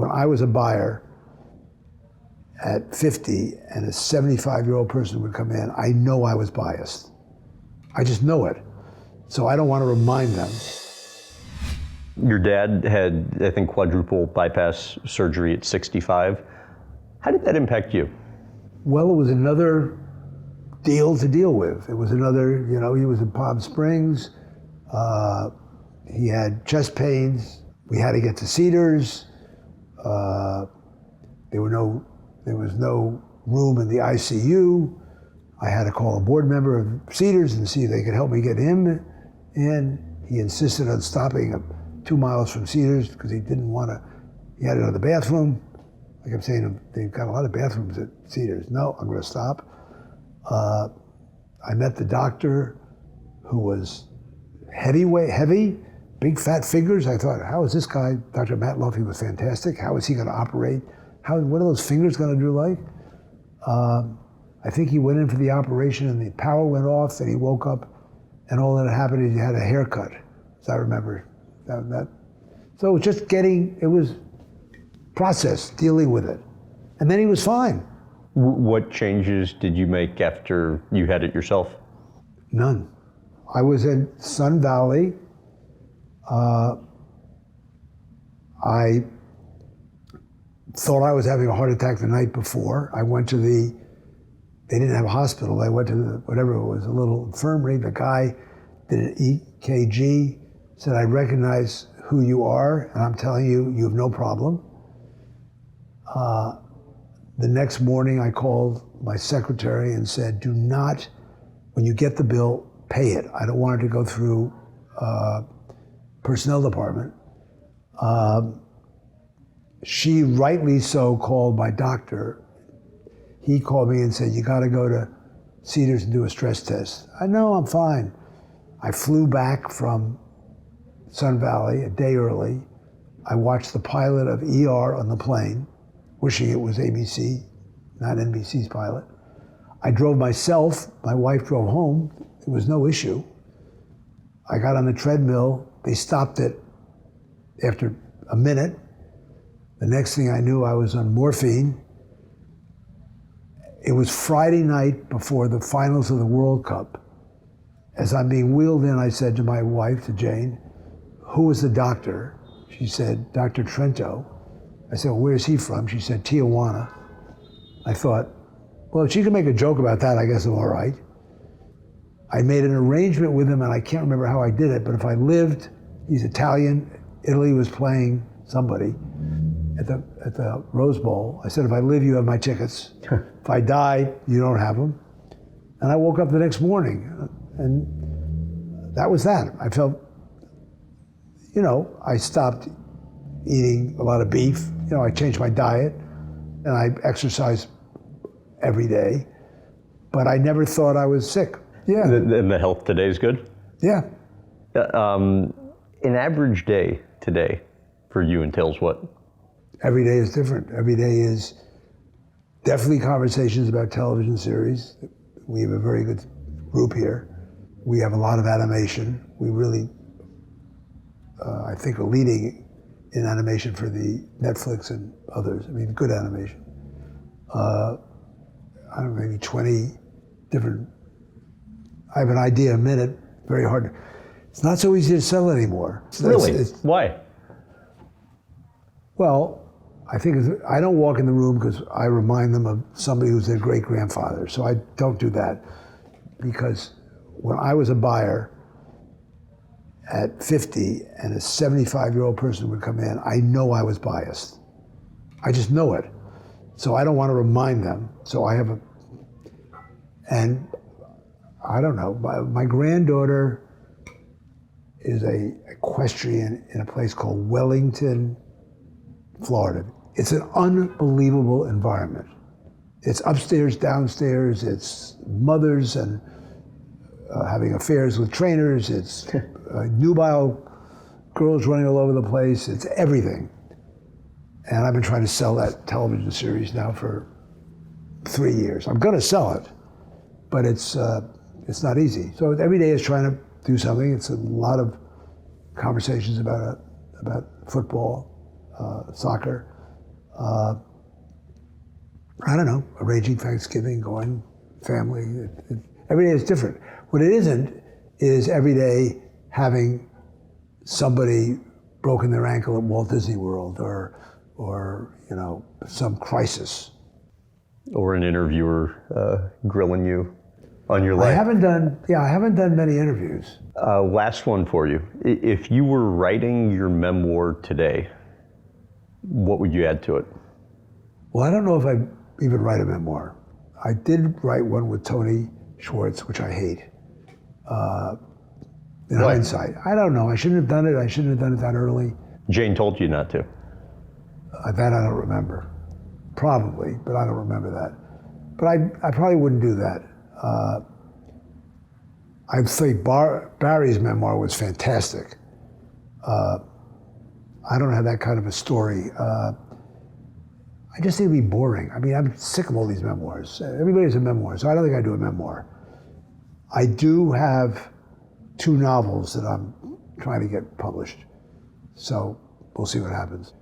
when I was a buyer at 50 and a 75-year-old person would come in, I know I was biased. I just know it. So I don't want to remind them. Your dad had, I think, quadruple bypass surgery at 65. How did that impact you? Well, it was another deal to deal with. It was another, you know, he was in Palm Springs. He had chest pains. We had to get to Cedars. There was no room in the ICU. I had to call a board member of Cedars and see if they could help me get him in. He insisted on stopping 2 miles from Cedars because he didn't want to, he had another bathroom. I kept saying to him, they've got a lot of bathrooms at Cedars. No, I'm going to stop. I met the doctor who was heavy, big fat fingers. I thought, how is this guy, Dr. Matloff, he was fantastic. How is he going to operate? What are those fingers going to do like? I think he went in for the operation and the power went off and he woke up and all that happened is he had a haircut, as I remember. So it was just it was process, dealing with it. And then he was fine. What changes did you make after you had it yourself? None. I was in Sun Valley. I thought I was having a heart attack the night before. I went to they didn't have a hospital. I went to whatever it was, a little infirmary. The guy did an EKG, said, I recognize who you are, and I'm telling you, you have no problem. The next morning, I called my secretary and said, do not, when you get the bill, pay it. I don't want it to go through personnel department. She rightly so called my doctor. He called me and said, you got to go to Cedars and do a stress test. I know, I'm fine. I flew back from Sun Valley a day early. I watched the pilot of ER on the plane, wishing it was ABC, not NBC's pilot. I drove myself, my wife drove home. There was no issue. I got on the treadmill. They stopped it after a minute. The next thing I knew, I was on morphine. It was Friday night before the finals of the World Cup. As I'm being wheeled in, I said to my wife, to Jane, who was the doctor? She said, Dr. Trento. I said, well, where's he from? She said, Tijuana. I thought, well, if she can make a joke about that, I guess I'm all right. I made an arrangement with him, and I can't remember how I did it, but if I lived, he's Italian, Italy was playing somebody at the Rose Bowl. I said, if I live, you have my tickets. If I die, you don't have them. And I woke up the next morning, and that was that. I felt, you know, I stopped eating a lot of beef. You know, I changed my diet, and I exercised every day, but I never thought I was sick. Yeah. And the health today is good? Yeah. An average day today for you entails what? Every day is different. Every day is definitely conversations about television series. We have a very good group here. We have a lot of animation. We really, I think, are leading in animation for the Netflix and others. I mean, good animation. I don't know, maybe 20 different, I have an idea a minute, very hard. It's not so easy to sell anymore. Really? Why? Well, I think I don't walk in the room because I remind them of somebody who's their great-grandfather. So I don't do that. Because when I was a buyer at 50 and a 75-year-old person would come in, I know I was biased. I just know it. So I don't want to remind them. So I have and I don't know, my granddaughter is a equestrian in a place called Wellington, Florida. It's an unbelievable environment. It's upstairs, downstairs, it's mothers and having affairs with trainers, it's nubile girls running all over the place, it's everything. And I've been trying to sell that television series now for 3 years. I'm gonna sell it, but it's not easy. So every day is trying to do something. It's a lot of conversations about football, soccer, I don't know, arranging Thanksgiving, going, family. Every day is different. What it isn't is every day having somebody broken their ankle at Walt Disney World or some crisis. Or an interviewer grilling you on your life. I haven't done many interviews. Last one for you. If you were writing your memoir today, what would you add to it? Well, I don't know if I even write a memoir. I did write one with Tony Schwartz, which I hate. In hindsight, I don't know. I shouldn't have done it. I shouldn't have done it that early. Jane told you not to. That I don't remember. Probably, but I don't remember that. But I probably wouldn't do that. I'd say Barry's memoir was fantastic. I don't have that kind of a story. I just think it'd be boring. I mean, I'm sick of all these memoirs. Everybody has a memoir, so I don't think I'd do a memoir. I do have 2 novels that I'm trying to get published. So we'll see what happens.